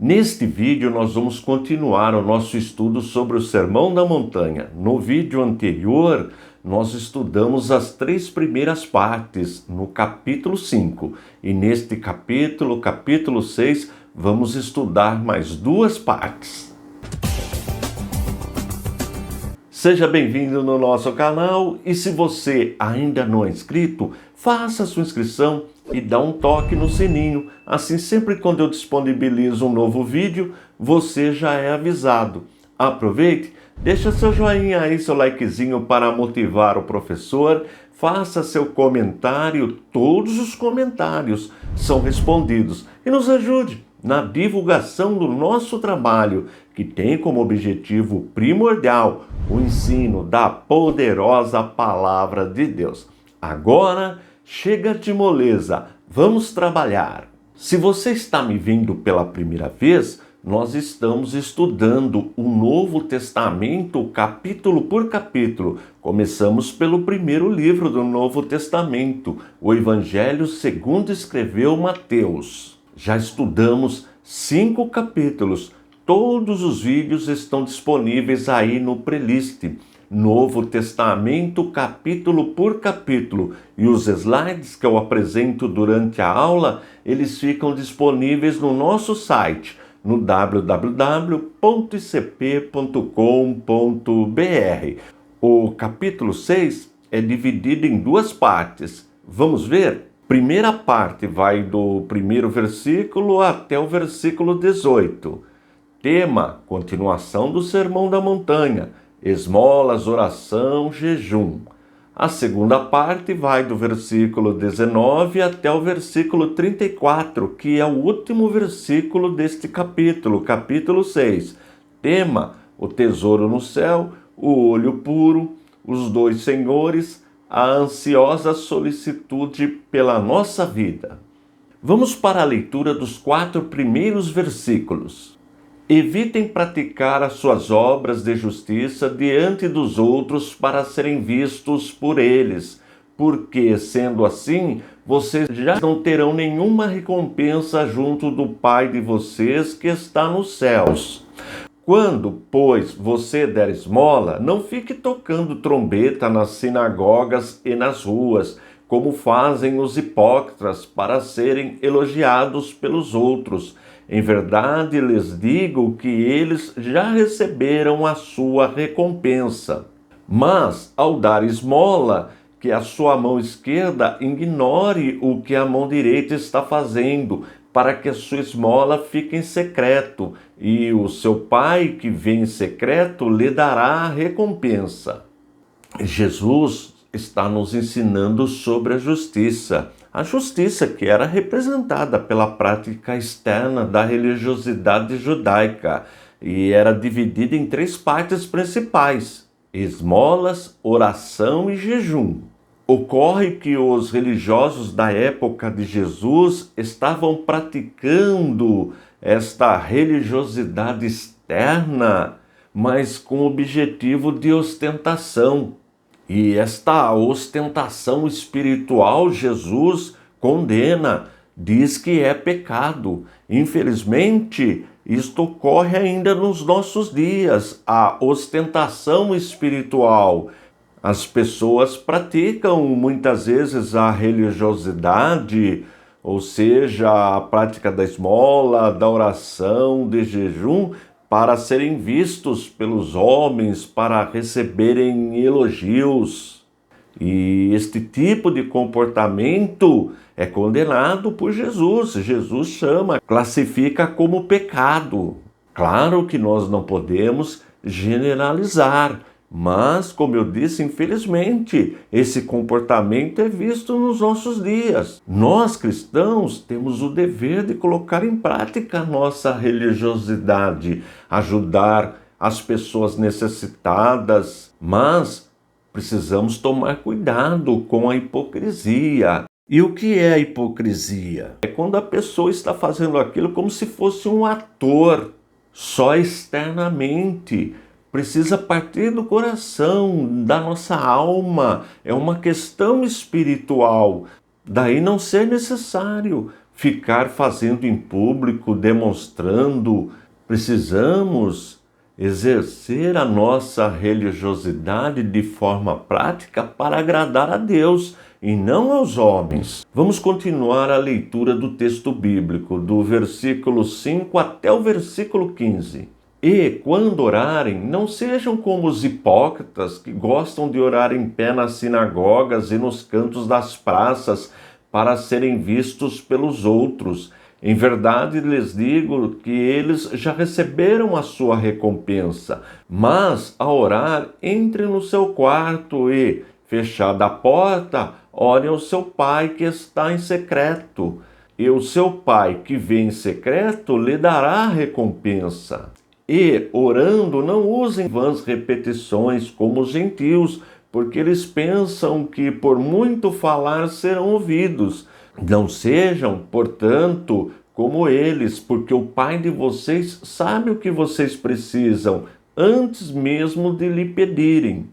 Neste vídeo nós vamos continuar o nosso estudo sobre o Sermão da Montanha. No vídeo anterior nós estudamos as 3 primeiras partes no capítulo 5 e neste capítulo 6, vamos estudar mais 2 partes. Seja bem-vindo no nosso canal e se você ainda não é inscrito, faça sua inscrição e dá um toque no sininho. Assim, sempre quando eu disponibilizo um novo vídeo, você já é avisado. Aproveite, deixa seu joinha aí, seu likezinho para motivar o professor. Faça seu comentário, todos os comentários são respondidos. E nos ajude na divulgação do nosso trabalho, que tem como objetivo primordial o ensino da poderosa Palavra de Deus. Agora, chega de moleza, vamos trabalhar. Se você está me vendo pela primeira vez, nós estamos estudando o Novo Testamento capítulo por capítulo. Começamos pelo primeiro livro do Novo Testamento, o Evangelho segundo escreveu Mateus. Já estudamos 5 capítulos. Todos os vídeos estão disponíveis aí no playlist Novo Testamento, capítulo por capítulo. E os slides que eu apresento durante a aula, eles ficam disponíveis no nosso site, no www.icp.com.br. O capítulo 6 é dividido em 2 partes. Vamos ver? Primeira parte vai do primeiro versículo até o versículo 18. Tema, continuação do Sermão da Montanha, esmolas, oração, jejum. A segunda parte vai do versículo 19 até o versículo 34, que é o último versículo deste capítulo, capítulo 6. Tema, o tesouro no céu, o olho puro, os 2 senhores, a ansiosa solicitude pela nossa vida. Vamos para a leitura dos 4 primeiros versículos. Evitem praticar as suas obras de justiça diante dos outros para serem vistos por eles, porque, sendo assim, vocês já não terão nenhuma recompensa junto do Pai de vocês que está nos céus. Quando, pois, você der esmola, não fique tocando trombeta nas sinagogas e nas ruas, como fazem os hipócritas para serem elogiados pelos outros. Em verdade, lhes digo que eles já receberam a sua recompensa. Mas, ao dar esmola, que a sua mão esquerda ignore o que a mão direita está fazendo, para que a sua esmola fique em secreto, e o seu Pai que vê em secreto lhe dará a recompensa. Jesus está nos ensinando sobre a justiça que era representada pela prática externa da religiosidade judaica e era dividida em 3 partes principais: esmolas, oração e jejum. Ocorre que os religiosos da época de Jesus estavam praticando esta religiosidade externa, mas com o objetivo de ostentação. E esta ostentação espiritual Jesus condena, diz que é pecado. Infelizmente, isto ocorre ainda nos nossos dias, a ostentação espiritual. As pessoas praticam muitas vezes a religiosidade, ou seja, a prática da esmola, da oração, de jejum, para serem vistos pelos homens, para receberem elogios. E este tipo de comportamento é condenado por Jesus. Jesus chama, classifica como pecado. Claro que nós não podemos generalizar, mas, como eu disse, infelizmente, esse comportamento é visto nos nossos dias. Nós, cristãos, temos o dever de colocar em prática a nossa religiosidade, ajudar as pessoas necessitadas, mas precisamos tomar cuidado com a hipocrisia. E o que é a hipocrisia? É quando a pessoa está fazendo aquilo como se fosse um ator, só externamente. Precisa partir do coração, da nossa alma. É uma questão espiritual. Daí não ser necessário ficar fazendo em público, demonstrando. Precisamos exercer a nossa religiosidade de forma prática para agradar a Deus e não aos homens. Vamos continuar a leitura do texto bíblico, do versículo 5 até o versículo 15. E, quando orarem, não sejam como os hipócritas que gostam de orar em pé nas sinagogas e nos cantos das praças para serem vistos pelos outros. Em verdade lhes digo que eles já receberam a sua recompensa. Mas, ao orar, entre no seu quarto e, fechada a porta, ore ao seu Pai que está em secreto. E o seu Pai que vê em secreto lhe dará a recompensa. E, orando, não usem vãs repetições como os gentios, porque eles pensam que por muito falar serão ouvidos. Não sejam, portanto, como eles, porque o Pai de vocês sabe o que vocês precisam, antes mesmo de lhe pedirem.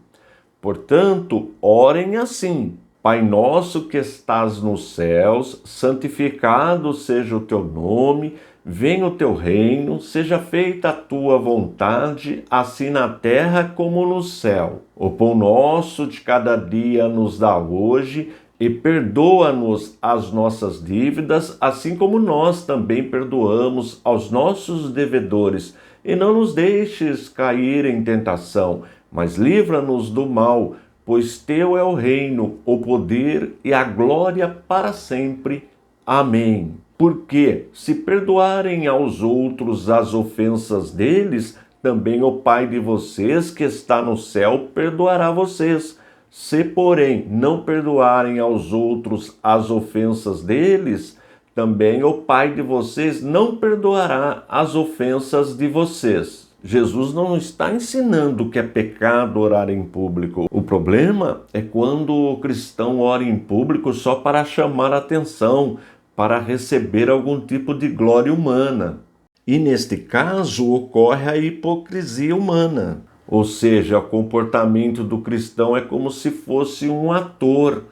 Portanto, orem assim: Pai nosso que estás nos céus, santificado seja o teu nome, venha o teu reino, seja feita a tua vontade, assim na terra como no céu. O pão nosso de cada dia nos dá hoje, e perdoa-nos as nossas dívidas, assim como nós também perdoamos aos nossos devedores. E não nos deixes cair em tentação, mas livra-nos do mal, pois teu é o reino, o poder e a glória para sempre. Amém. Porque, se perdoarem aos outros as ofensas deles, também o Pai de vocês que está no céu perdoará vocês. Se, porém, não perdoarem aos outros as ofensas deles, também o Pai de vocês não perdoará as ofensas de vocês. Jesus não está ensinando que é pecado orar em público. O problema é quando o cristão ora em público só para chamar atenção, para receber algum tipo de glória humana. E neste caso ocorre a hipocrisia humana. Ou seja, o comportamento do cristão é como se fosse um ator.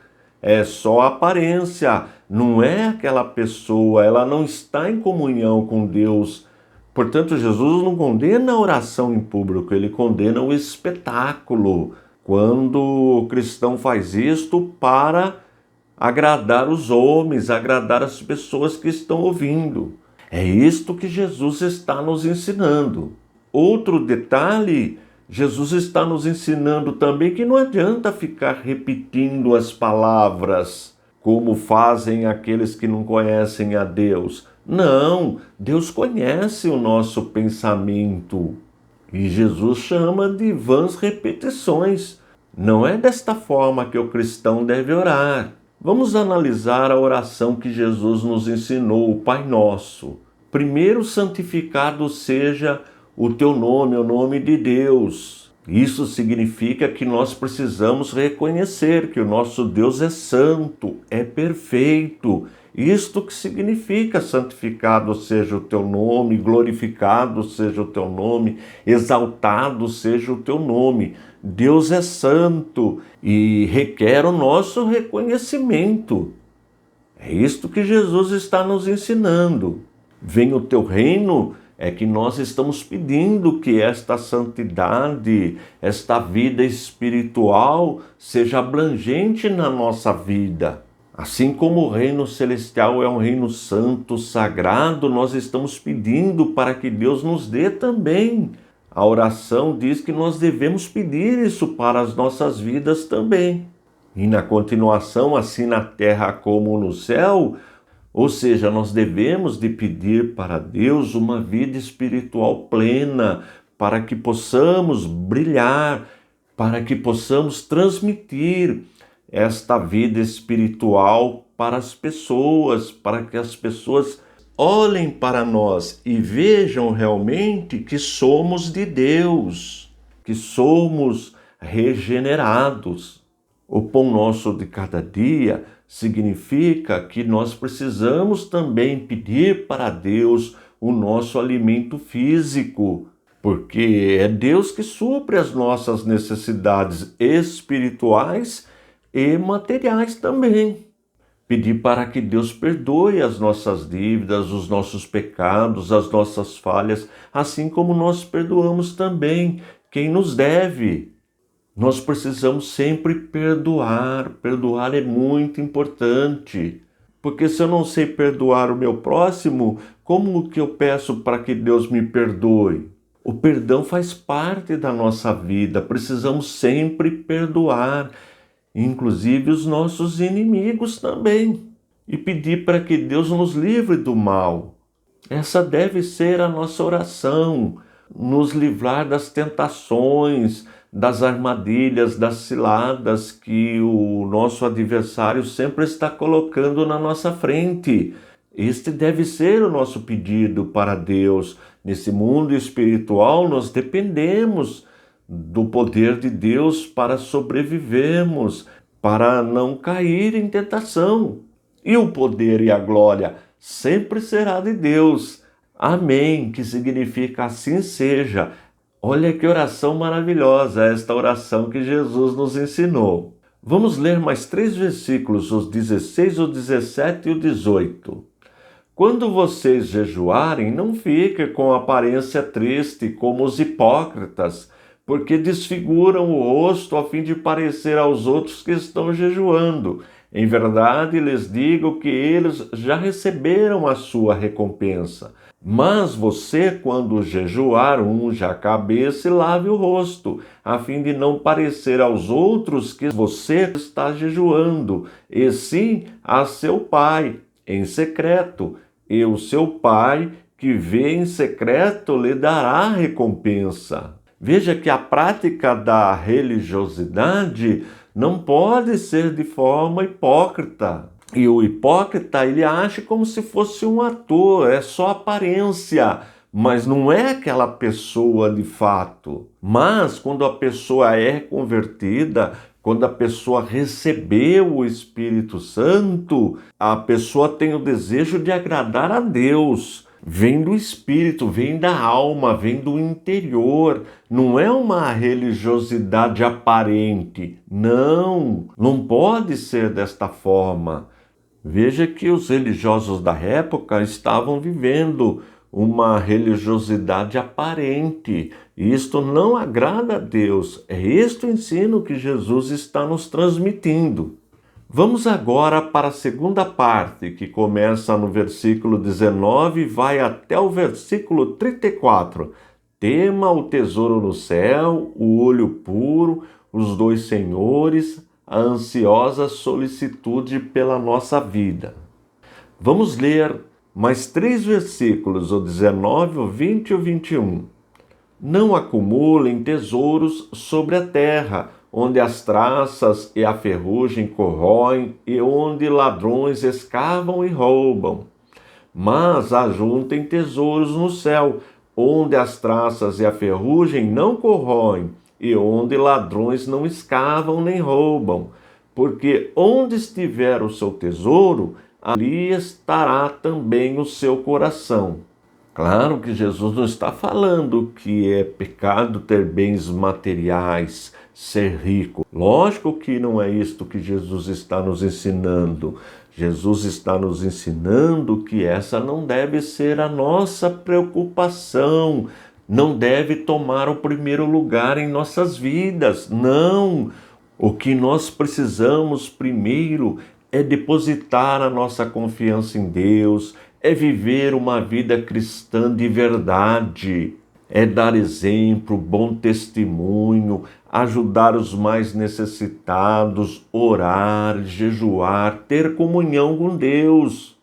É só aparência, não é aquela pessoa, ela não está em comunhão com Deus. Portanto, Jesus não condena a oração em público, ele condena o espetáculo. Quando o cristão faz isto para agradar os homens, agradar as pessoas que estão ouvindo. É isto que Jesus está nos ensinando. Outro detalhe, Jesus está nos ensinando também que não adianta ficar repetindo as palavras como fazem aqueles que não conhecem a Deus. Não, Deus conhece o nosso pensamento. E Jesus chama de vãs repetições. Não é desta forma que o cristão deve orar. Vamos analisar a oração que Jesus nos ensinou, o Pai Nosso. Primeiro, santificado seja o teu nome, o nome de Deus. Isso significa que nós precisamos reconhecer que o nosso Deus é santo, é perfeito. Isto que significa santificado seja o teu nome, glorificado seja o teu nome, exaltado seja o teu nome. Deus é santo e requer o nosso reconhecimento. É isto que Jesus está nos ensinando. Venha o teu reino, é que nós estamos pedindo que esta santidade, esta vida espiritual seja abrangente na nossa vida. Assim como o reino celestial é um reino santo, sagrado, nós estamos pedindo para que Deus nos dê também. A oração diz que nós devemos pedir isso para as nossas vidas também. E na continuação, assim na terra como no céu, ou seja, nós devemos de pedir para Deus uma vida espiritual plena, para que possamos brilhar, para que possamos transmitir esta vida espiritual para as pessoas, para que as pessoas olhem para nós e vejam realmente que somos de Deus, que somos regenerados. O pão nosso de cada dia significa que nós precisamos também pedir para Deus o nosso alimento físico, porque é Deus que supre as nossas necessidades espirituais e materiais também. Pedir para que Deus perdoe as nossas dívidas, os nossos pecados, as nossas falhas, assim como nós perdoamos também quem nos deve. Nós precisamos sempre perdoar. Perdoar é muito importante. Porque se eu não sei perdoar o meu próximo, como que eu peço para que Deus me perdoe? O perdão faz parte da nossa vida. Precisamos sempre perdoar, inclusive os nossos inimigos também, e pedir para que Deus nos livre do mal. Essa deve ser a nossa oração, nos livrar das tentações, das armadilhas, das ciladas que o nosso adversário sempre está colocando na nossa frente. Este deve ser o nosso pedido para Deus. Nesse mundo espiritual, nós dependemos do poder de Deus para sobrevivermos, para não cair em tentação. E o poder e a glória sempre será de Deus. Amém, que significa assim seja. Olha que oração maravilhosa, esta oração que Jesus nos ensinou. Vamos ler mais 3 versículos, os 16, o 17 e o 18. Quando vocês jejuarem, não fiquem com aparência triste como os hipócritas, porque desfiguram o rosto a fim de parecer aos outros que estão jejuando. Em verdade, lhes digo que eles já receberam a sua recompensa. Mas você, quando jejuar, unja a cabeça e lave o rosto, a fim de não parecer aos outros que você está jejuando, e sim a seu Pai, em secreto. E o seu Pai, que vê em secreto, lhe dará recompensa. Veja que a prática da religiosidade não pode ser de forma hipócrita. E o hipócrita, ele age como se fosse um ator, é só aparência, mas não é aquela pessoa de fato. Mas quando a pessoa é convertida, quando a pessoa recebeu o Espírito Santo, a pessoa tem o desejo de agradar a Deus. Vem do espírito, vem da alma, vem do interior. Não é uma religiosidade aparente. Não, não pode ser desta forma. Veja que os religiosos da época estavam vivendo uma religiosidade aparente. Isto não agrada a Deus. É este o ensino que Jesus está nos transmitindo. Vamos agora para a segunda parte, que começa no versículo 19 e vai até o versículo 34. Tema o tesouro no céu, o olho puro, os 2 senhores, a ansiosa solicitude pela nossa vida. Vamos ler mais 3 versículos, o 19, o 20 e o 21. Não acumulem tesouros sobre a terra, onde as traças e a ferrugem corroem e onde ladrões escavam e roubam. Mas ajuntem tesouros no céu, onde as traças e a ferrugem não corroem e onde ladrões não escavam nem roubam. Porque onde estiver o seu tesouro, ali estará também o seu coração. Claro que Jesus não está falando que é pecado ter bens materiais, ser rico. Lógico que não é isto que Jesus está nos ensinando. Jesus está nos ensinando que essa não deve ser a nossa preocupação, não deve tomar o primeiro lugar em nossas vidas. Não! O que nós precisamos primeiro é depositar a nossa confiança em Deus, é viver uma vida cristã de verdade, é dar exemplo, bom testemunho, ajudar os mais necessitados, orar, jejuar, ter comunhão com Deus.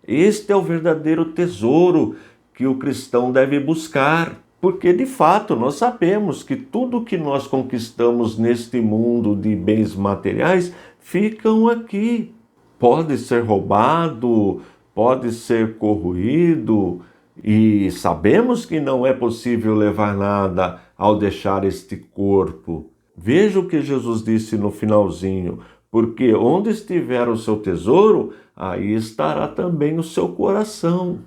Este é o verdadeiro tesouro que o cristão deve buscar, porque de fato nós sabemos que tudo que nós conquistamos neste mundo de bens materiais ficam aqui. Pode ser roubado, pode ser corroído, e sabemos que não é possível levar nada ao deixar este corpo. Veja o que Jesus disse no finalzinho, porque onde estiver o seu tesouro, aí estará também o seu coração.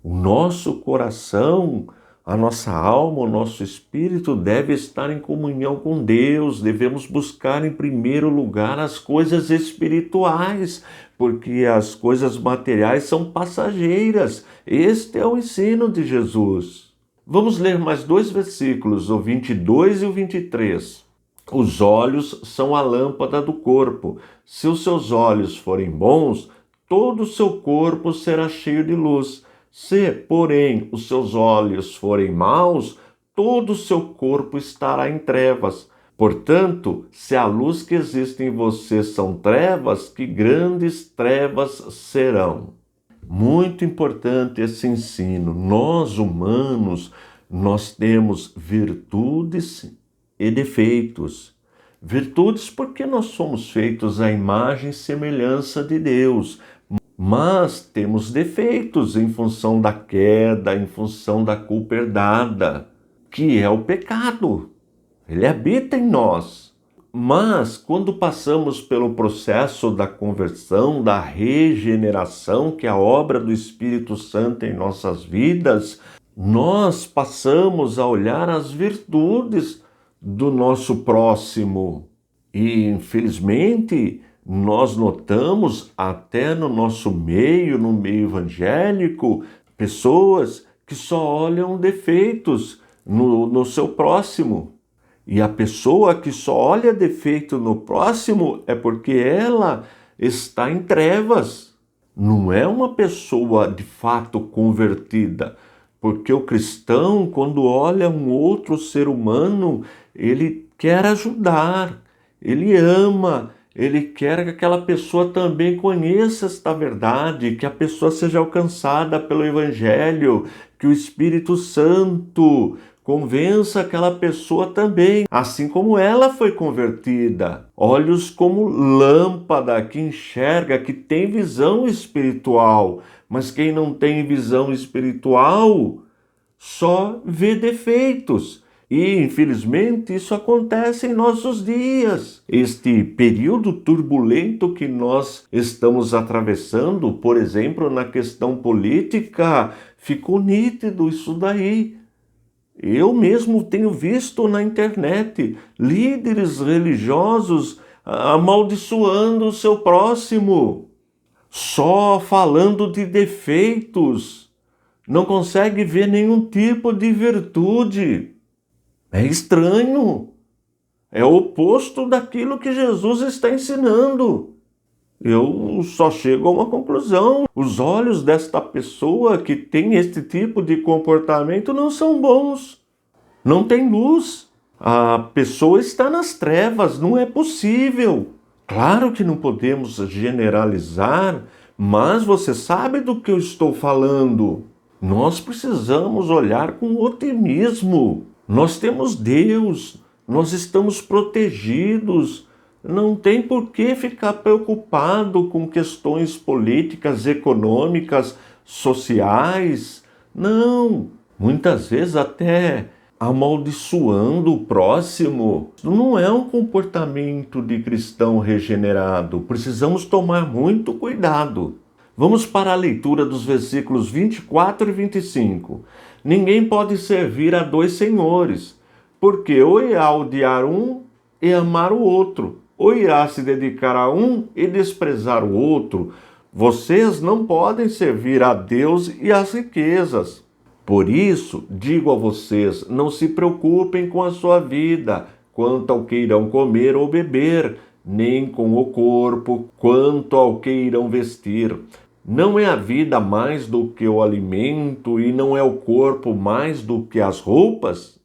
O nosso coração, A nossa alma, o nosso espírito deve estar em comunhão com Deus. Devemos buscar em primeiro lugar as coisas espirituais, porque as coisas materiais são passageiras. Este é o ensino de Jesus. Vamos ler mais 2 versículos, o 22 e o 23. Os olhos são a lâmpada do corpo. Se os seus olhos forem bons, todo o seu corpo será cheio de luz. Se, porém, os seus olhos forem maus, todo o seu corpo estará em trevas. Portanto, se a luz que existe em você são trevas, que grandes trevas serão. Muito importante esse ensino. Nós, humanos, nós temos virtudes e defeitos. Virtudes porque nós somos feitos à imagem e semelhança de Deus. Mas temos defeitos em função da queda, em função da culpa herdada, que é o pecado. Ele habita em nós. Mas quando passamos pelo processo da conversão, da regeneração, que é a obra do Espírito Santo em nossas vidas, nós passamos a olhar as virtudes do nosso próximo. E, infelizmente, nós notamos até no nosso meio, no meio evangélico, pessoas que só olham defeitos no seu próximo. E a pessoa que só olha defeito no próximo é porque ela está em trevas. Não é uma pessoa de fato convertida. Porque o cristão, quando olha um outro ser humano, ele quer ajudar, ele ama, ele quer que aquela pessoa também conheça esta verdade, que a pessoa seja alcançada pelo Evangelho, que o Espírito Santo convença aquela pessoa também, assim como ela foi convertida. Olhos como lâmpada que enxerga, que tem visão espiritual, mas quem não tem visão espiritual só vê defeitos. E, infelizmente, isso acontece em nossos dias. Este período turbulento que nós estamos atravessando, por exemplo, na questão política, ficou nítido isso daí. Eu mesmo tenho visto na internet líderes religiosos amaldiçoando o seu próximo, só falando de defeitos, não consegue ver nenhum tipo de virtude. É estranho, é o oposto daquilo que Jesus está ensinando. Eu só chego a uma conclusão: os olhos desta pessoa que tem este tipo de comportamento não são bons, não tem luz. A pessoa está nas trevas, não é possível. Claro que não podemos generalizar, mas você sabe do que eu estou falando. Nós precisamos olhar com otimismo. Nós temos Deus, nós estamos protegidos. Não tem por que ficar preocupado com questões políticas, econômicas, sociais. Não, muitas vezes até amaldiçoando o próximo. Não é um comportamento de cristão regenerado. Precisamos tomar muito cuidado. Vamos para a leitura dos versículos 24 e 25. Ninguém pode servir a 2 senhores, porque ou irá odiar um e amar o outro, ou irá se dedicar a um e desprezar o outro. Vocês não podem servir a Deus e às riquezas. Por isso, digo a vocês, não se preocupem com a sua vida, quanto ao que irão comer ou beber, nem com o corpo, quanto ao que irão vestir. Não é a vida mais do que o alimento e não é o corpo mais do que as roupas?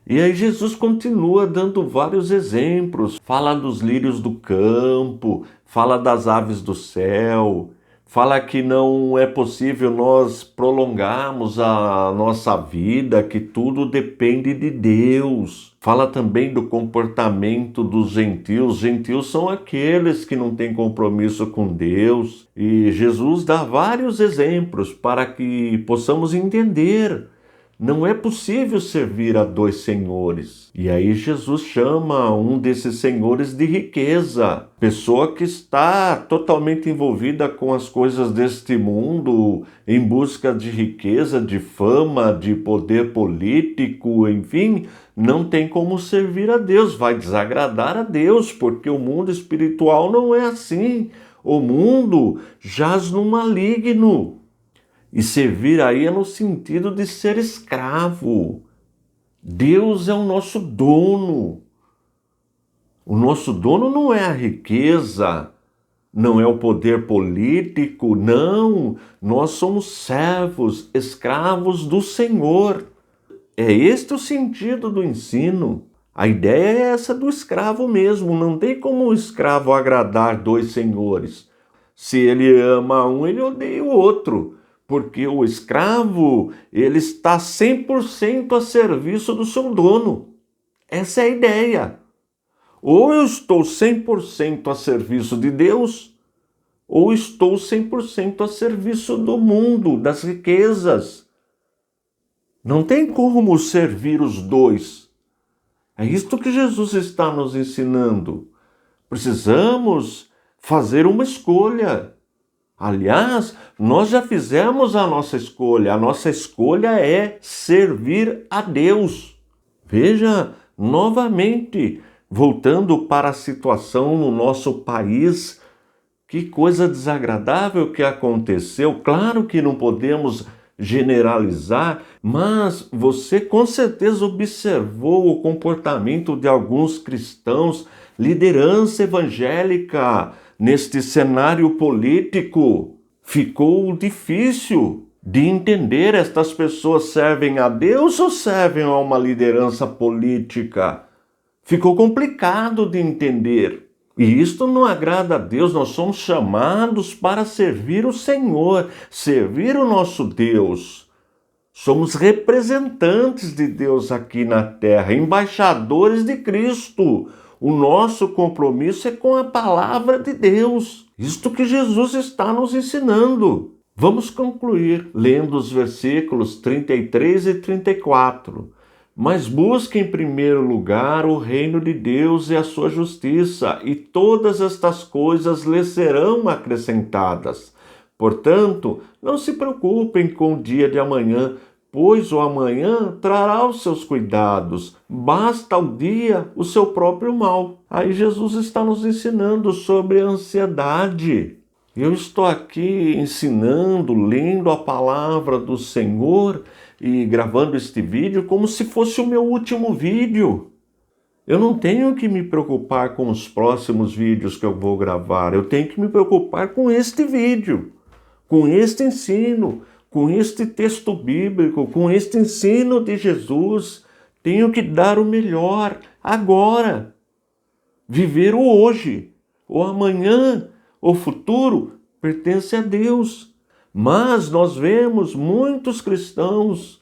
E aí Jesus continua dando vários exemplos. Fala dos lírios do campo, fala das aves do céu, fala que não é possível nós prolongarmos a nossa vida, que tudo depende de Deus. Fala também do comportamento dos gentios. Gentios são aqueles que não têm compromisso com Deus. E Jesus dá vários exemplos para que possamos entender. Não é possível servir a dois senhores. E aí Jesus chama um desses senhores de riqueza, pessoa que está totalmente envolvida com as coisas deste mundo, em busca de riqueza, de fama, de poder político, enfim, não tem como servir a Deus, vai desagradar a Deus, porque o mundo espiritual não é assim. O mundo jaz no maligno. E servir aí é no sentido de ser escravo. Deus é o nosso dono. O nosso dono não é a riqueza, não é o poder político, não. Nós somos servos, escravos do Senhor. É este o sentido do ensino. A ideia é essa do escravo mesmo. Não tem como o escravo agradar dois senhores. Se ele ama um, ele odeia o outro. Porque o escravo, ele está 100% a serviço do seu dono. Essa é a ideia. Ou eu estou 100% a serviço de Deus, ou estou 100% a serviço do mundo, das riquezas. Não tem como servir os dois. É isto que Jesus está nos ensinando. Precisamos fazer uma escolha. Aliás, nós já fizemos a nossa escolha. A nossa escolha é servir a Deus. Veja, novamente, voltando para a situação no nosso país, que coisa desagradável que aconteceu. Claro que não podemos generalizar, mas você com certeza observou o comportamento de alguns cristãos, liderança evangélica, neste cenário político. Ficou difícil de entender, estas pessoas servem a Deus ou servem a uma liderança política? Ficou complicado de entender. E isto não agrada a Deus. Nós somos chamados para servir o Senhor, servir o nosso Deus. Somos representantes de Deus aqui na terra, embaixadores de Cristo. O nosso compromisso é com a palavra de Deus. Isto que Jesus está nos ensinando. Vamos concluir lendo os versículos 33 e 34. Mas busque em primeiro lugar o reino de Deus e a sua justiça, e todas estas coisas lhe serão acrescentadas. Portanto, não se preocupem com o dia de amanhã, pois o amanhã trará os seus cuidados. Basta ao dia o seu próprio mal. Aí Jesus está nos ensinando sobre a ansiedade. Eu estou aqui ensinando, lendo a palavra do Senhor e gravando este vídeo como se fosse o meu último vídeo. Eu não tenho que me preocupar com os próximos vídeos que eu vou gravar. Eu tenho que me preocupar com este vídeo, com este ensino, com este texto bíblico, com este ensino de Jesus. Tenho que dar o melhor agora. Viver o hoje. O amanhã, o futuro, pertence a Deus. Mas nós vemos muitos cristãos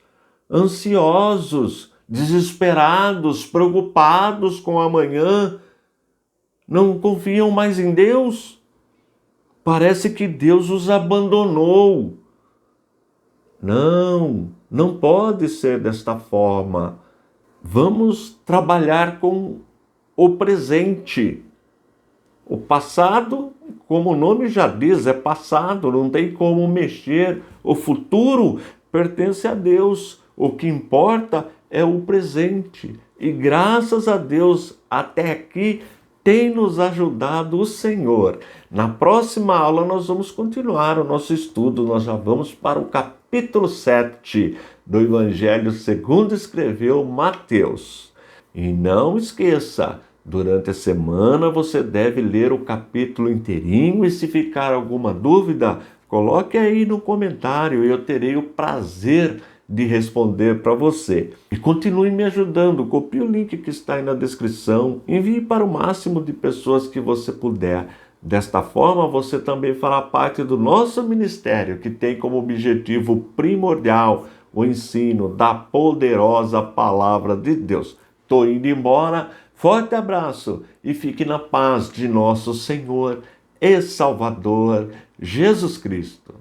ansiosos, desesperados, preocupados com o amanhã. Não confiam mais em Deus. Parece que Deus os abandonou. Não pode ser desta forma. Vamos trabalhar com o presente. O passado, como o nome já diz, é passado, não tem como mexer. O futuro pertence a Deus. O que importa é o presente. E graças a Deus, até aqui, tem nos ajudado o Senhor. Na próxima aula nós vamos continuar o nosso estudo. Nós já vamos para o capítulo 7 do Evangelho segundo escreveu Mateus. E não esqueça, durante a semana você deve ler o capítulo inteirinho e se ficar alguma dúvida, coloque aí no comentário e eu terei o prazer de responder para você. E continue me ajudando, copie o link que está aí na descrição, envie para o máximo de pessoas que você puder. Desta forma, você também fará parte do nosso ministério, que tem como objetivo primordial o ensino da poderosa palavra de Deus. Estou indo embora, forte abraço e fique na paz de nosso Senhor e Salvador, Jesus Cristo.